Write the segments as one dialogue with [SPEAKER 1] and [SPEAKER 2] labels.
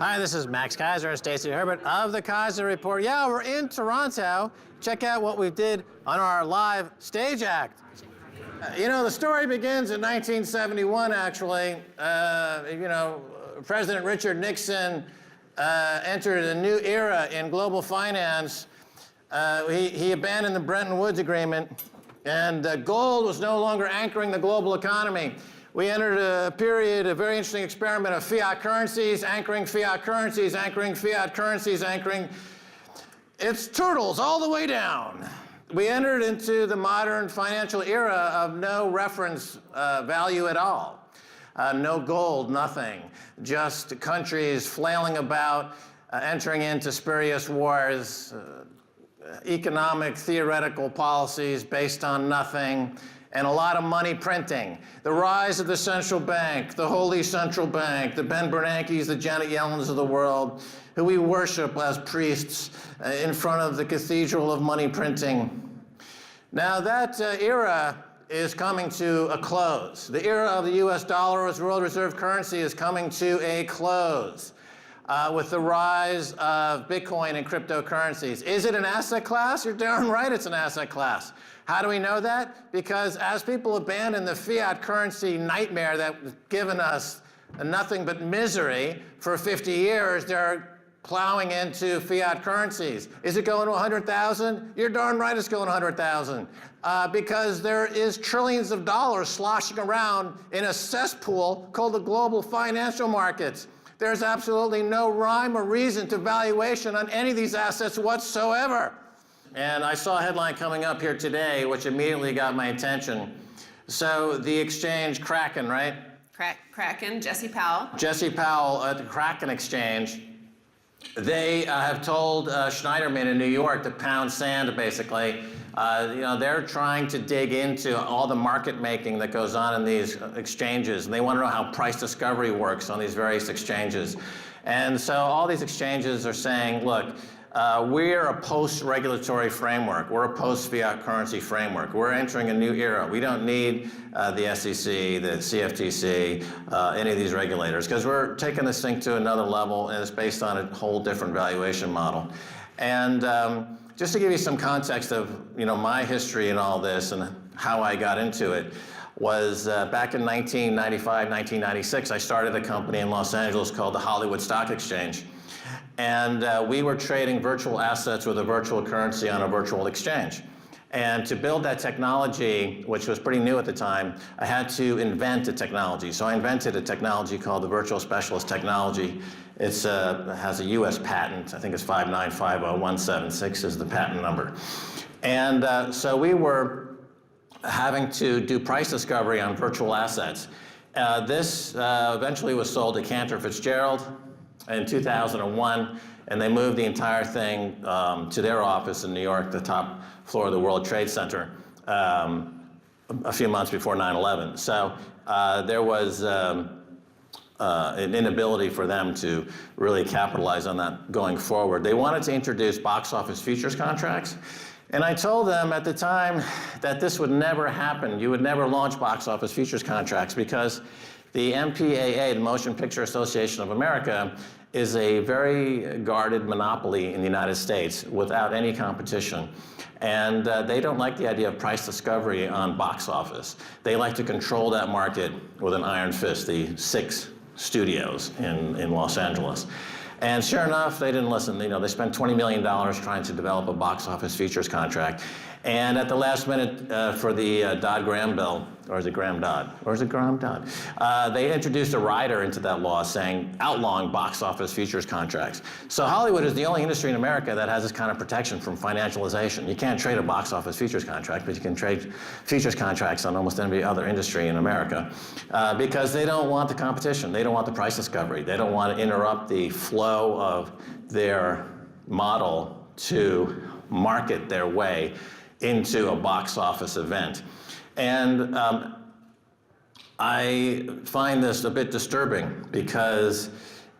[SPEAKER 1] Hi, this is Max Keiser and Stacey Herbert of the Keiser Report. Yeah, we're in Toronto. Check out what we did on our live stage act. You know, the story begins in 1971, actually. President Richard Nixon entered a new era in global finance. He abandoned the Bretton Woods Agreement, and gold was no longer anchoring the global economy. We entered a period, a very interesting experiment of fiat currencies, anchoring fiat currencies, anchoring fiat currencies, anchoring. It's turtles all the way down. We entered into the modern financial era of no reference value at all. No gold, nothing. Just countries flailing about, entering into spurious wars, economic, theoretical policies based on nothing, and a lot of money printing. The rise of the central bank, the holy central bank, the Ben Bernanke's, the Janet Yellens of the world, who we worship as priests in front of the cathedral of money printing. Now that era is coming to a close. The era of the US dollar as world reserve currency is coming to a close with the rise of Bitcoin and cryptocurrencies. Is it an asset class? You're darn right it's an asset class. How do we know that? Because as people abandon the fiat currency nightmare that's given us nothing but misery for 50 years, they're plowing into fiat currencies. Is it going to 100,000? You're darn right it's going to 100,000. Because there is trillions of dollars sloshing around in a cesspool called the global financial markets. There's absolutely no rhyme or reason to valuation on any of these assets whatsoever. And I saw a headline coming up here today, which immediately got my attention. So the exchange Kraken, right?
[SPEAKER 2] Kraken, Jesse Powell.
[SPEAKER 1] Jesse Powell at the Kraken exchange. They have told Schneiderman in New York to pound sand, basically. They're trying to dig into all the market making that goes on in these exchanges, and they want to know how price discovery works on these various exchanges. And so all these exchanges are saying, look, we're a post-regulatory framework. We're a post-fiat currency framework. We're entering a new era. We don't need the SEC, the CFTC, any of these regulators, because we're taking this thing to another level, and it's based on a whole different valuation model. And just to give you some context of my history in all this and how I got into it, was back in 1995, 1996, I started a company in Los Angeles called the Hollywood Stock Exchange. And we were trading virtual assets with a virtual currency on a virtual exchange. And to build that technology, which was pretty new at the time, I had to invent a technology. So I invented a technology called the Virtual Specialist Technology. It has a US patent. I think it's 5950176 is the patent number. And so we were having to do price discovery on virtual assets. This eventually was sold to Cantor Fitzgerald in 2001, and they moved the entire thing to their office in New York, the top floor of the World Trade Center, a few months before 9/11. So there was an inability for them to really capitalize on that going forward. They wanted to introduce box office futures contracts, and I told them at the time that this would never happen. You would never launch box office futures contracts because the MPAA, the Motion Picture Association of America, is a very guarded monopoly in the United States without any competition. And they don't like the idea of price discovery on box office. They like to control that market with an iron fist, the 6 studios in Los Angeles. And sure enough, they didn't listen. They spent $20 million trying to develop a box office futures contract. And at the last minute for the Dodd-Graham bill, or is it Graham-Dodd? Or is it Graham-Dodd? They introduced a rider into that law saying outlawing box office futures contracts. So Hollywood is the only industry in America that has this kind of protection from financialization. You can't trade a box office futures contract, but you can trade futures contracts on almost every other industry in America because they don't want the competition. They don't want the price discovery. They don't want to interrupt the flow of their model to market their way into a box office event. And I find this a bit disturbing because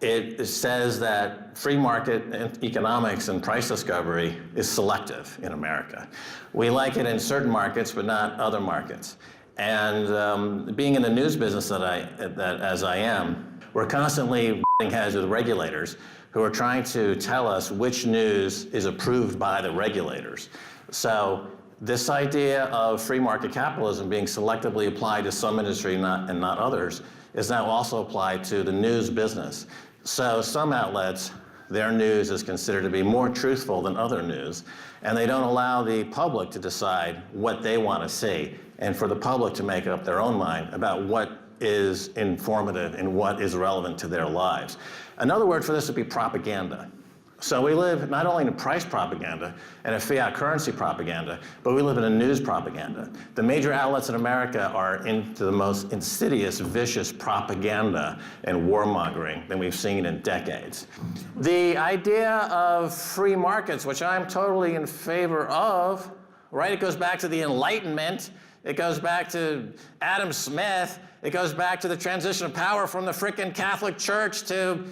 [SPEAKER 1] it says that free market economics and price discovery is selective in America. We like it in certain markets, but not other markets. And being in the news business as I am, We're constantly butting heads with regulators who are trying to tell us which news is approved by the regulators. So this idea of free market capitalism being selectively applied to some industry and not others is now also applied to the news business. So some outlets, their news is considered to be more truthful than other news, and they don't allow the public to decide what they want to see, and for the public to make up their own mind about what is informative and what is relevant to their lives. Another word for this would be propaganda. So we live not only in a price propaganda and a fiat currency propaganda, but we live in a news propaganda. The major outlets in America are into the most insidious, vicious propaganda and warmongering than we've seen in decades. The idea of free markets, which I'm totally in favor of, right? It goes back to the Enlightenment. It goes back to Adam Smith. It goes back to the transition of power from the frickin' Catholic Church to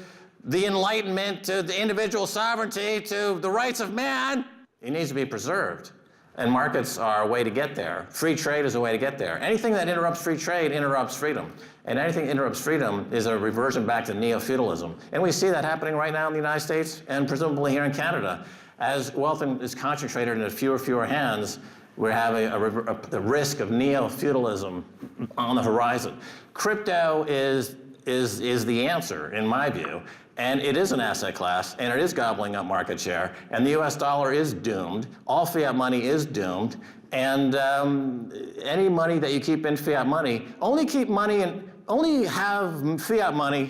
[SPEAKER 1] the Enlightenment, to the individual sovereignty, to the rights of man. It needs to be preserved. And markets are a way to get there. Free trade is a way to get there. Anything that interrupts free trade interrupts freedom. And anything that interrupts freedom is a reversion back to neo-feudalism. And we see that happening right now in the United States and presumably here in Canada. As wealth is concentrated in fewer hands, we're having the risk of neo-feudalism on the horizon. Crypto is the answer, in my view, and it is an asset class, and it is gobbling up market share, and the US dollar is doomed. All fiat money is doomed, and any money that you keep in fiat money, only have fiat money,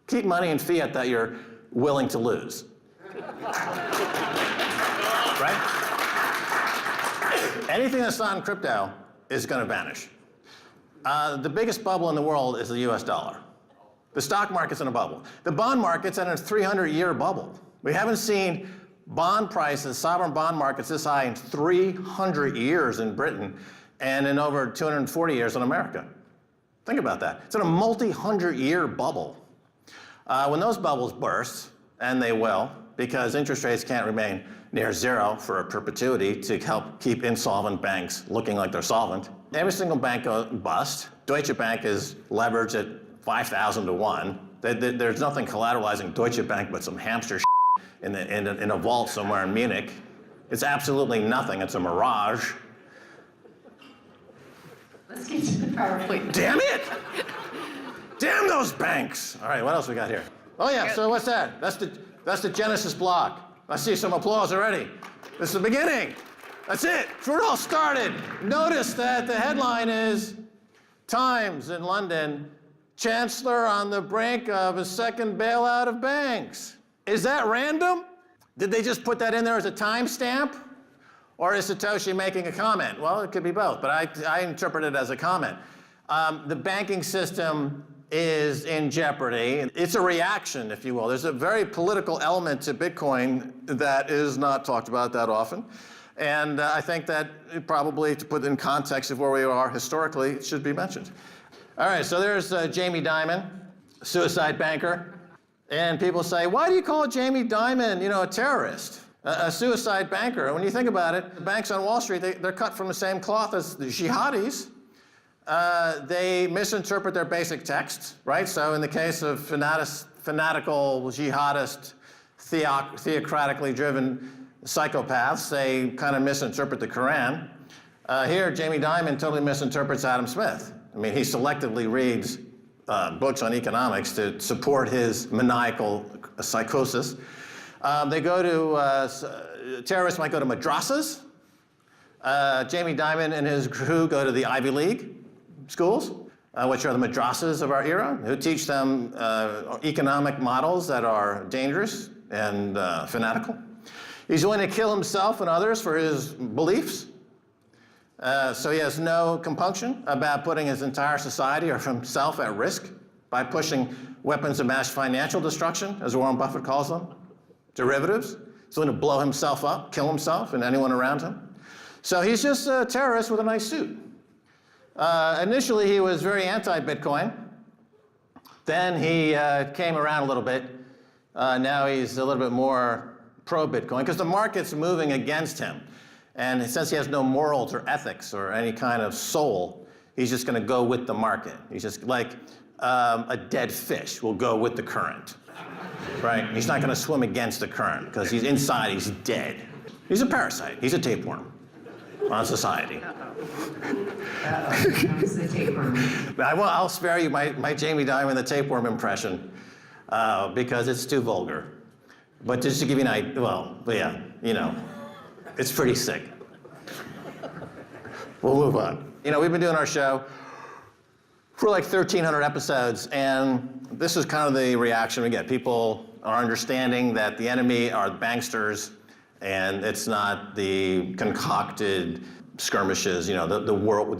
[SPEAKER 1] keep money in fiat that you're willing to lose. Right? Anything that's not in crypto is going to vanish. The biggest bubble in the world is the US dollar. The stock market's in a bubble. The bond market's in a 300-year bubble. We haven't seen bond prices, sovereign bond markets this high in 300 years in Britain and in over 240 years in America. Think about that. It's in a multi-hundred-year bubble. When those bubbles burst, and they will, because interest rates can't remain near zero for a perpetuity to help keep insolvent banks looking like they're solvent. Every single bank goes bust. Deutsche Bank is leveraged at 5,000 to 1. There's nothing collateralizing Deutsche Bank but some hamster in a vault somewhere in Munich. It's absolutely nothing. It's a mirage.
[SPEAKER 2] Let's get to the PowerPoint.
[SPEAKER 1] Damn it! Damn those banks! All right, what else we got here? Oh yeah, so what's that? That's the Genesis block. I see some applause already. This is the beginning. That's it. That's where it all started. Notice that the headline is Times in London, Chancellor on the brink of a second bailout of banks. Is that random? Did they just put that in there as a timestamp? Or is Satoshi making a comment? Well, it could be both, but I interpret it as a comment. The banking system is in jeopardy. It's a reaction, if you will. There's a very political element to Bitcoin that is not talked about that often. And I think that probably, to put in context of where we are historically, it should be mentioned. All right, so there's Jamie Dimon, suicide banker. And people say, why do you call Jamie Dimon, a terrorist, a suicide banker? And when you think about it, the banks on Wall Street, they're cut from the same cloth as the jihadis. They misinterpret their basic text, right? So in the case of fanatical jihadist, theocratically driven psychopaths, they kind of misinterpret the Quran. Here, Jamie Dimon totally misinterprets Adam Smith. I mean, he selectively reads books on economics to support his maniacal psychosis. They go to, terrorists might go to madrasas. Jamie Dimon and his crew go to the Ivy League schools, which are the madrasas of our era, who teach them economic models that are dangerous and fanatical. He's willing to kill himself and others for his beliefs. So he has no compunction about putting his entire society or himself at risk by pushing weapons of mass financial destruction, as Warren Buffett calls them, derivatives. He's willing to blow himself up, kill himself and anyone around him. So he's just a terrorist with a nice suit. Initially, he was very anti-Bitcoin. Then he came around a little bit. Now he's a little bit more pro-Bitcoin because the market's moving against him. And since he has no morals or ethics or any kind of soul, he's just going to go with the market. He's just like a dead fish will go with the current, right? He's not going to swim against the current because he's inside, he's dead. He's a parasite. He's a tapeworm on society.
[SPEAKER 2] Comes the tapeworm.
[SPEAKER 1] But I'll spare you my Jamie Dimon the tapeworm impression because it's too vulgar. But just to give you an idea, well, yeah, you know, it's pretty sick. We'll move on. You know, we've been doing our show for like 1,300 episodes, and this is kind of the reaction we get. People are understanding that the enemy are the banksters, and it's not the concocted skirmishes, you know, the war,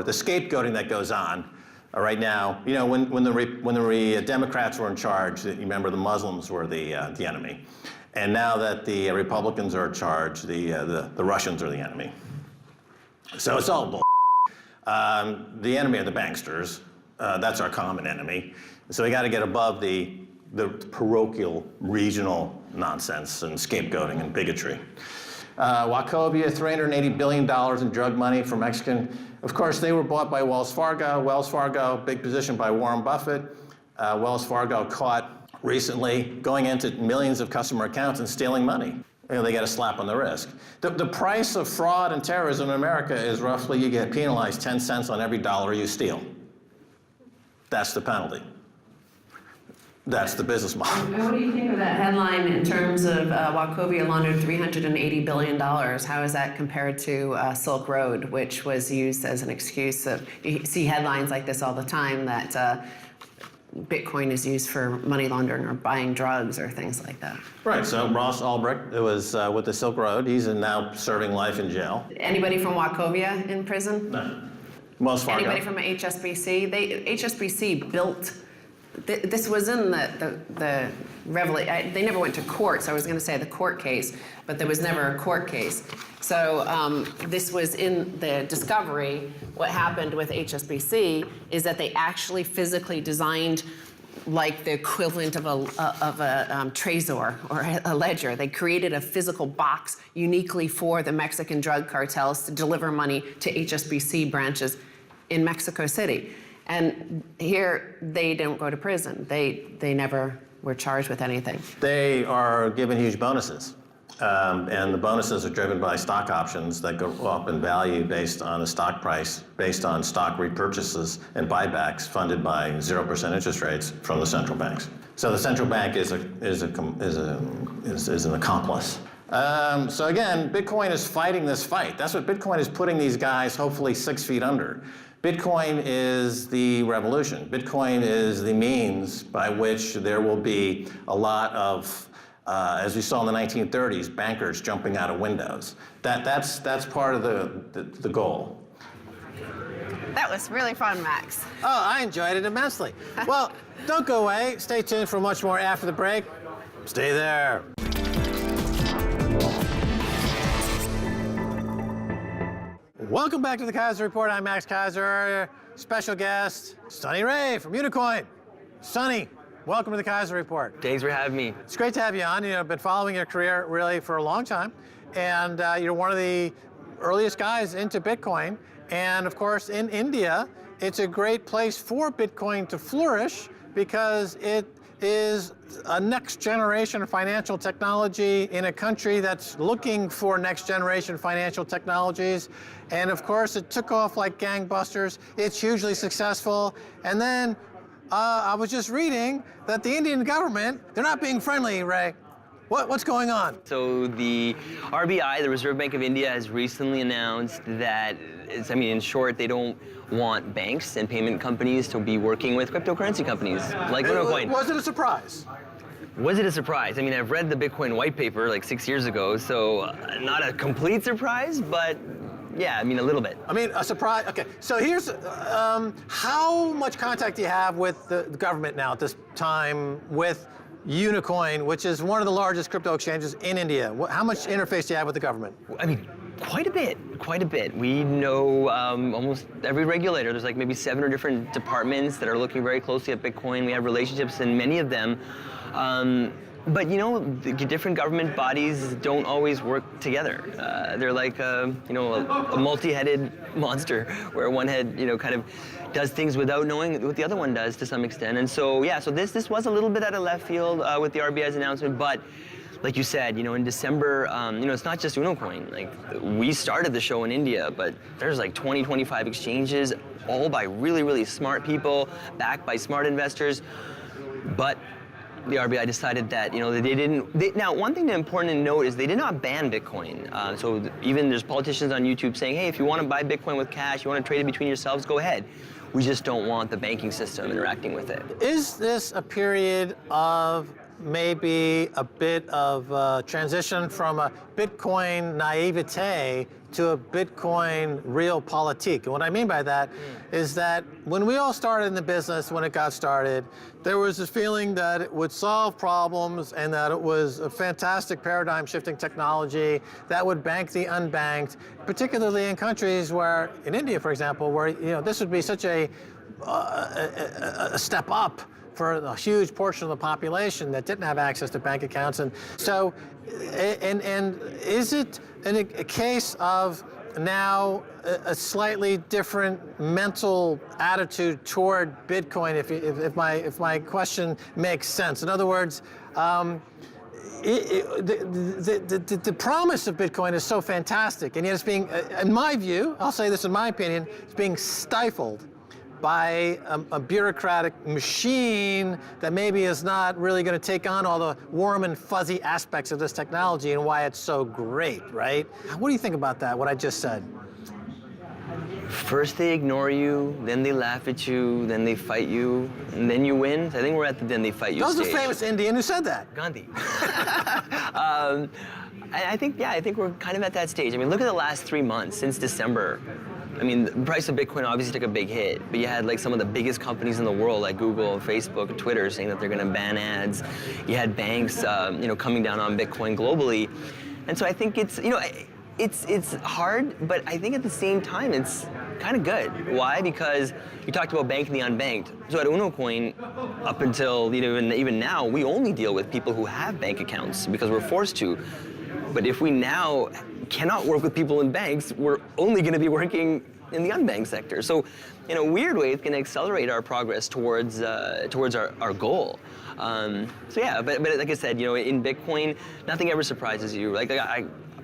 [SPEAKER 1] the scapegoating that goes on right now. You know, when the Democrats were in charge, you remember the Muslims were the enemy, and now that the Republicans are in charge, the Russians are the enemy. So it's all bull. The enemy are the banksters. That's our common enemy. So we got to get above the parochial, regional nonsense and scapegoating and bigotry. Wachovia, $380 billion in drug money for Mexican. Of course, they were bought by Wells Fargo. Wells Fargo, big position by Warren Buffett. Wells Fargo caught recently going into millions of customer accounts and stealing money. You know, they get a slap on the wrist. The price of fraud and terrorism in America is roughly you get penalized 10 cents on every dollar you steal. That's the penalty. That's the business model.
[SPEAKER 2] And what do you think of that headline in terms of Wachovia laundered $380 billion? How is that compared to Silk Road, which was used as an excuse of, you see headlines like this all the time that Bitcoin is used for money laundering or buying drugs or things like that.
[SPEAKER 1] Right, so Ross Ulbricht, it was with the Silk Road. He's now serving life in jail.
[SPEAKER 2] Anybody from Wachovia in prison?
[SPEAKER 1] No. Wells Fargo.
[SPEAKER 2] Anybody from HSBC? HSBC built, this was in the revelation. They never went to court, so I was going to say the court case, but there was never a court case. So this was in the discovery. What happened with HSBC is that they actually physically designed like the equivalent of a trezor or a ledger. They created a physical box uniquely for the Mexican drug cartels to deliver money to HSBC branches in Mexico City. And here, they don't go to prison. They never were charged with anything.
[SPEAKER 1] They are given huge bonuses. And the bonuses are driven by stock options that go up in value based on the stock price, based on stock repurchases and buybacks funded by 0% interest rates from the central banks. So the central bank is an accomplice. So again, Bitcoin is fighting this fight. That's what Bitcoin is putting these guys hopefully 6 feet under. Bitcoin is the revolution. Bitcoin is the means by which there will be a lot of, as we saw in the 1930s, bankers jumping out of windows. That's part of the goal.
[SPEAKER 3] That was really fun, Max.
[SPEAKER 1] Oh, I enjoyed it immensely. Well, don't go away. Stay tuned for much more after the break. Stay there. Welcome back to the Keiser Report. I'm Max Keiser. Special guest, Sonny Ray from Unicoin. Sonny, welcome to the Keiser Report.
[SPEAKER 4] Thanks for having me.
[SPEAKER 1] It's great to have you on. You know, I've been following your career really for a long time, and you're one of the earliest guys into Bitcoin. And of course, in India, it's a great place for Bitcoin to flourish because it is a next generation financial technology in a country that's looking for next generation financial technologies. And of course, it took off like gangbusters. It's hugely successful. And then I was just reading that the Indian government, they're not being friendly, Ray. What's going on?
[SPEAKER 4] So the RBI, the Reserve Bank of India, has recently announced that, in short, they don't want banks and payment companies to be working with cryptocurrency companies like Unicoin.
[SPEAKER 1] Was it a surprise?
[SPEAKER 4] Was it a surprise? I've read the Bitcoin white paper like 6 years ago, so not a complete surprise, but yeah, a little bit.
[SPEAKER 1] A surprise. Okay, so here's how much contact do you have with the government now at this time with Unicoin, which is one of the largest crypto exchanges in India? How much interface do you have with the government?
[SPEAKER 4] Quite a bit. We know almost every regulator. There's like maybe 7 different departments that are looking very closely at Bitcoin. We have relationships in many of them. But the different government bodies don't always work together. They're like, a multi-headed monster, where one head, kind of does things without knowing what the other one does to some extent. And so, yeah, so this was a little bit out of left field with the RBI's announcement, but like you said, in December, it's not just UnoCoin. Like, we started the show in India, but there's like 20, 25 exchanges, all by really, really smart people, backed by smart investors. But the RBI decided that they didn't. Now, one thing that's important to note is they did not ban Bitcoin. So even there's politicians on YouTube saying, hey, if you want to buy Bitcoin with cash, you want to trade it between yourselves, go ahead. We just don't want the banking system interacting with it.
[SPEAKER 1] Is this a period of maybe a bit of transition from a Bitcoin naivete to a Bitcoin realpolitik? And what I mean by that is that when we all started in the business, when it got started, there was this feeling that it would solve problems and that it was a fantastic paradigm-shifting technology that would bank the unbanked, particularly in countries where, in India, for example, where this would be such a step up for a huge portion of the population that didn't have access to bank accounts. And so, and is it a case of now a slightly different mental attitude toward Bitcoin, if my question makes sense? In other words, the promise of Bitcoin is so fantastic, and yet it's being, in my view, I'll say this in my opinion, it's being stifled by a bureaucratic machine that maybe is not really going to take on all the warm and fuzzy aspects of this technology and why it's so great, right? What do you think about that, what I just said?
[SPEAKER 4] First they ignore you, then they laugh at you, then they fight you, and then you win. I think we're at the then they fight you stage.
[SPEAKER 1] That was a famous Indian who said that.
[SPEAKER 4] Gandhi. I think we're kind of at that stage. I mean, look at the last 3 months since December. I mean, the price of Bitcoin obviously took a big hit, but you had like some of the biggest companies in the world, like Google, Facebook, and Twitter, saying that they're going to ban ads. You had banks, coming down on Bitcoin globally, and so I think it's hard, but I think at the same time it's kind of good. Why? Because you talked about banking the unbanked. So at UnoCoin, up until even now, we only deal with people who have bank accounts because we're forced to. But if we now cannot work with people in banks, we're only going to be working in the unbanked sector. So, in a weird way, it's going to accelerate our progress towards our goal. So yeah, but like I said, in Bitcoin, nothing ever surprises you. Like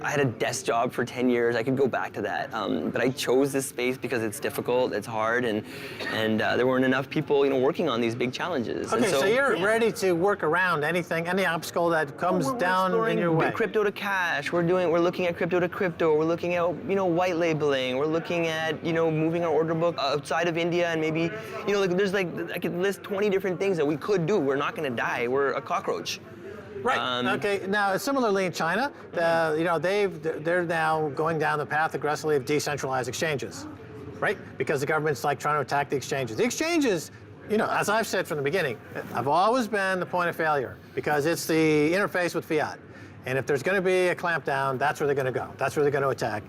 [SPEAKER 4] I had a desk job for 10 years. I could go back to that, but I chose this space because it's difficult, it's hard, and there weren't enough people, working on these big challenges.
[SPEAKER 1] Okay,
[SPEAKER 4] and
[SPEAKER 1] so you're ready to work around anything, any obstacle that comes down in your way.
[SPEAKER 4] Crypto to cash. We're looking at crypto to crypto. We're looking at white labeling. We're looking at moving our order book outside of India, and maybe there's I could list 20 different things that we could do. We're not going to die. We're a cockroach.
[SPEAKER 1] Right. Okay. Now, similarly in China, they're now going down the path aggressively of decentralized exchanges, right? Because the government's trying to attack the exchanges. The exchanges, as I've said from the beginning, have always been the point of failure because it's the interface with fiat. And if there's going to be a clampdown, that's where they're going to go. That's where they're going to attack.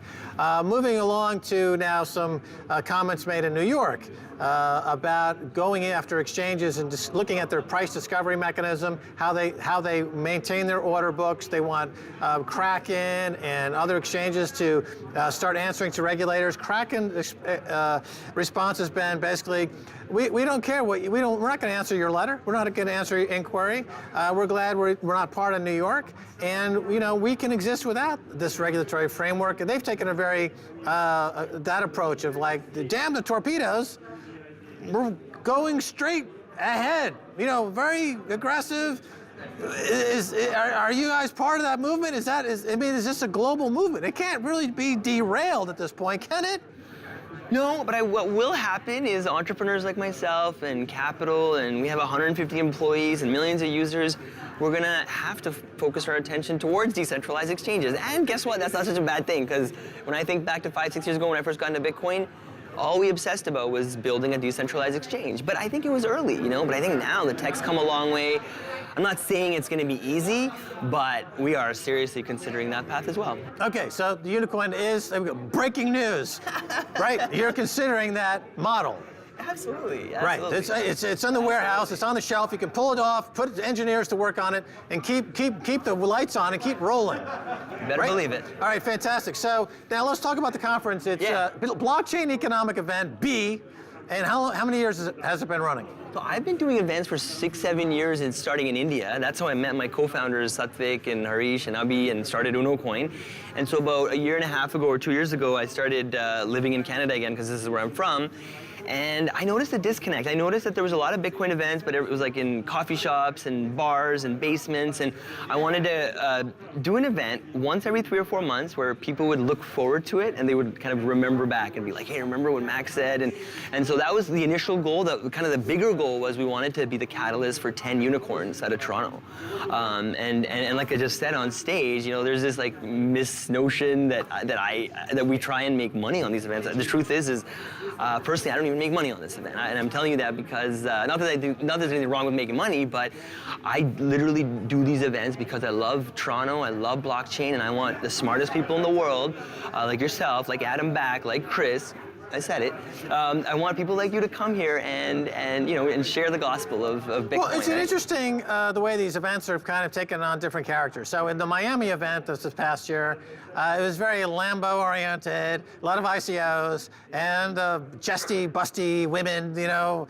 [SPEAKER 1] Moving along to now some comments made in New York about going after exchanges and just looking at their price discovery mechanism, how they maintain their order books. They want Kraken and other exchanges to start answering to regulators. Kraken's response has been basically, we don't care we're not going to answer your letter. We're not going to answer your inquiry. We're glad we're not part of New York, and we can exist without this regulatory framework. And they've taken a very that approach of damn the torpedoes. We're going straight ahead. Very aggressive. Are you guys part of that movement? Is this a global movement? It can't really be derailed at this point, can it?
[SPEAKER 4] No, but what will happen is entrepreneurs like myself and capital, and we have 150 employees and millions of users, we're going to have to focus our attention towards decentralized exchanges. And guess what? That's not such a bad thing, because when I think back to 5-6 years ago when I first got into Bitcoin, all we obsessed about was building a decentralized exchange. But I think it was early, but I think now the tech's come a long way. I'm not saying it's going to be easy, but we are seriously considering that path as well.
[SPEAKER 1] Okay, so the UnoCoin is breaking news, right? You're considering that model.
[SPEAKER 4] Absolutely.
[SPEAKER 1] Right. It's in the warehouse. It's on the shelf. You can pull it off, put engineers to work on it, and keep the lights on and keep rolling.
[SPEAKER 4] Better believe it.
[SPEAKER 1] All right. Fantastic. So now let's talk about the conference. It's Blockchain Economic Event B, and how many years has it been running?
[SPEAKER 4] So I've been doing events for 6-7 years and starting in India. That's how I met my co-founders Satvik and Harish and Abhi and started UnoCoin. And so about a year and a half ago or 2 years ago, I started living in Canada again because this is where I'm from. And I noticed a disconnect. I noticed that there was a lot of Bitcoin events, but it was like in coffee shops and bars and basements. And I wanted to do an event once every 3 or 4 months where people would look forward to it and they would kind of remember back and be like, hey, remember what Max said? And so that was the initial goal. Kind of the bigger goal was we wanted to be the catalyst for 10 unicorns out of Toronto. And like I just said on stage, you know, there's this like misnotion that we try and make money on these events. The truth is personally, I don't even make money on this event. And I'm telling you that because, not that there's anything wrong with making money, but I literally do these events because I love Toronto, I love blockchain, and I want the smartest people in the world, like yourself, like Adam Back, like Chris, I said it. I want people like you to come here and you know and share the gospel of Bitcoin.
[SPEAKER 1] Well, it's interesting the way these events are kind of taken on different characters. So in the Miami event this past year, it was very Lambo oriented, a lot of ICOs and jesty, busty women. You know,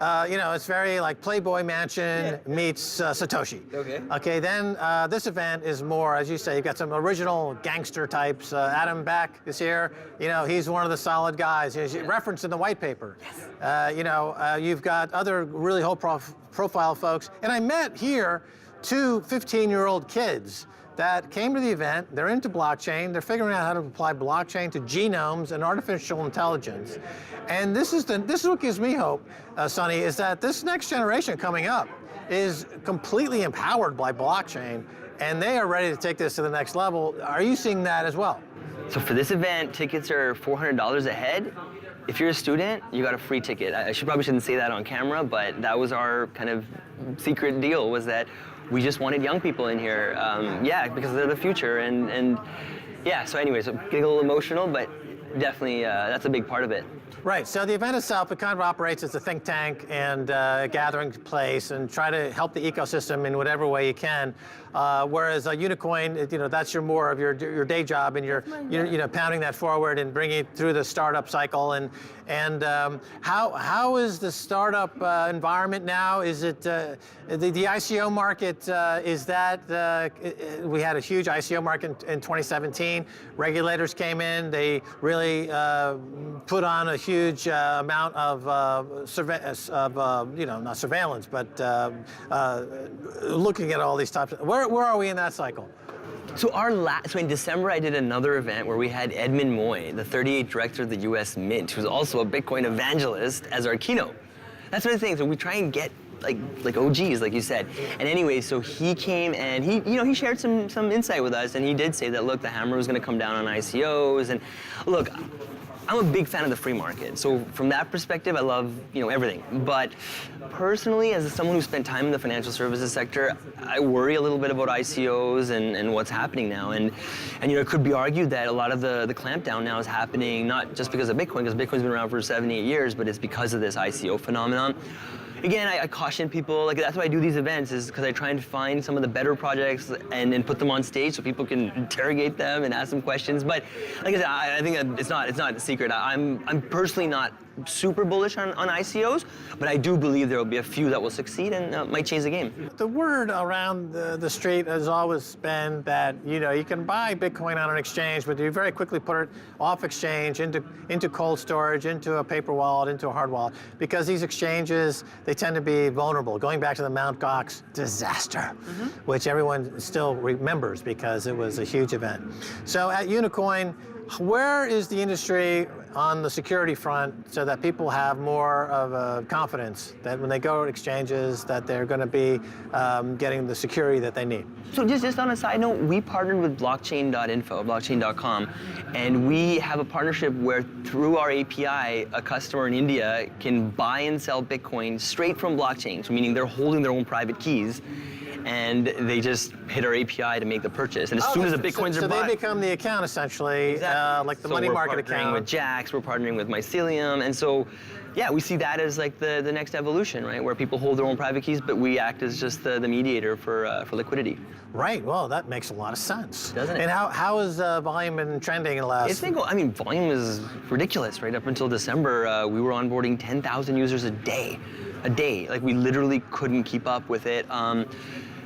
[SPEAKER 1] it's very like Playboy Mansion meets Satoshi.
[SPEAKER 4] Okay.
[SPEAKER 1] Okay. Then this event is more, as you say, you've got some original gangster types. Adam Back is here. You know, he's one of the solid guys. He's referenced in the white paper. Yes. You've got other really profile folks. And I met here 2 15-year-old kids that came to the event. They're into blockchain. They're figuring out how to apply blockchain to genomes and artificial intelligence. And this is what gives me hope, Sonny, is that this next generation coming up is completely empowered by blockchain, and they are ready to take this to the next level. Are you seeing that as well?
[SPEAKER 4] So for this event, tickets are $400 a head. If you're a student, you got a free ticket. I probably shouldn't say that on camera, but that was our kind of secret deal, was that we just wanted young people in here, because they're the future. And yeah, so anyway, so getting a little emotional, but definitely that's a big part of it.
[SPEAKER 1] Right, so the event itself, it kind of operates as a think tank and a gathering place and try to help the ecosystem in whatever way you can. Whereas a Unicoin, that's more of your day job, and you're pounding that forward and bringing it through the startup cycle. And how is the startup environment now? Is it the ICO market? Is that we had a huge ICO market in 2017. Regulators came in. They really put on a huge amount of not surveillance, but looking at all these types. Where are we in that cycle?
[SPEAKER 4] So in December, I did another event where we had Edmund Moy, the 38th director of the U.S. Mint, who's also a Bitcoin evangelist, as our keynote. That's what I'm saying. So we try and get like OGs, like you said. And anyway, so he came and he shared some insight with us, and he did say that, look, the hammer was going to come down on ICOs, and look, I'm a big fan of the free market. So from that perspective, I love everything. But personally, as someone who spent time in the financial services sector, I worry a little bit about ICOs and what's happening now. And it could be argued that a lot of the clampdown now is happening not just because of Bitcoin, because Bitcoin's been around for 7-8 years, but it's because of this ICO phenomenon. Again, I caution people, like that's why I do these events, is because I try and find some of the better projects and put them on stage so people can interrogate them and ask them questions. But like I said, I think it's not a secret. I'm personally not super bullish on ICOs, but I do believe there will be a few that will succeed and might change the game.
[SPEAKER 1] The word around the street has always been that you can buy Bitcoin on an exchange, but you very quickly put it off exchange into cold storage, into a paper wallet, into a hard wallet, because these exchanges, they tend to be vulnerable. Going back to the Mt. Gox disaster, which everyone still remembers because it was a huge event. So at Unicoin, where is the industry on the security front so that people have more of a confidence that when they go to exchanges that they're going to be getting the security that they need?
[SPEAKER 4] So just on a side note, we partnered with blockchain.info, blockchain.com, and we have a partnership where through our API, a customer in India can buy and sell Bitcoin straight from blockchain, so meaning they're holding their own private keys, and they just hit our API to make the purchase. And as soon as the Bitcoins are bought...
[SPEAKER 1] So they become the account, essentially,
[SPEAKER 4] exactly.
[SPEAKER 1] like the money market account.
[SPEAKER 4] We're partnering with Jax, we're partnering with Mycelium, and so yeah, we see that as like the next evolution, right? Where people hold their own private keys, but we act as just the mediator for liquidity.
[SPEAKER 5] Right. Well, that makes a lot of sense.
[SPEAKER 4] Doesn't it?
[SPEAKER 5] And how has volume been trending in the last?
[SPEAKER 4] It's been I mean, volume is ridiculous, right? Up until December, we were onboarding 10,000 users a day. Like, we literally couldn't keep up with it.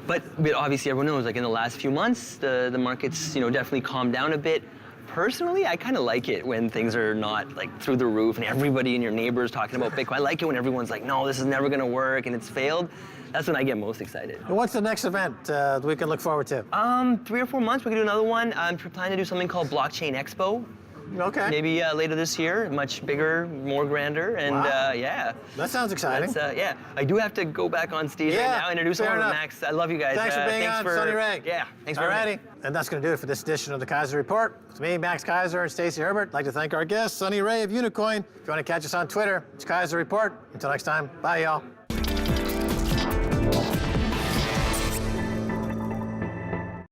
[SPEAKER 4] But obviously, everyone knows, like, in the last few months, the market's, definitely calmed down a bit. Personally, I kind of like it when things are not, like, through the roof and everybody and your neighbors talking about Bitcoin. I like it when everyone's like, no, this is never going to work and it's failed. That's when I get most excited.
[SPEAKER 5] And what's the next event that we can look forward to?
[SPEAKER 4] 3 or 4 months, we can do another one. I'm planning to do something called Blockchain Expo.
[SPEAKER 5] Okay.
[SPEAKER 4] Maybe later this year, much bigger, more grander, and
[SPEAKER 5] Wow.
[SPEAKER 4] yeah.
[SPEAKER 5] That sounds exciting.
[SPEAKER 4] Yeah, I do have to go back on stage
[SPEAKER 5] Yeah,
[SPEAKER 4] right now, introduce
[SPEAKER 5] fair
[SPEAKER 4] someone.
[SPEAKER 5] enough.
[SPEAKER 4] Max, I love you guys.
[SPEAKER 5] Thanks for being on, Sonny Ray.
[SPEAKER 4] Yeah, thanks for having
[SPEAKER 5] Alrighty.
[SPEAKER 4] me.
[SPEAKER 5] And that's going to do it for this edition of the Keiser Report. It's me, Max Keiser, and Stacey Herbert. I'd like to thank our guest, Sonny Ray of Unicoin. If you want to catch us on Twitter, it's Keiser Report. Until next time, bye, y'all.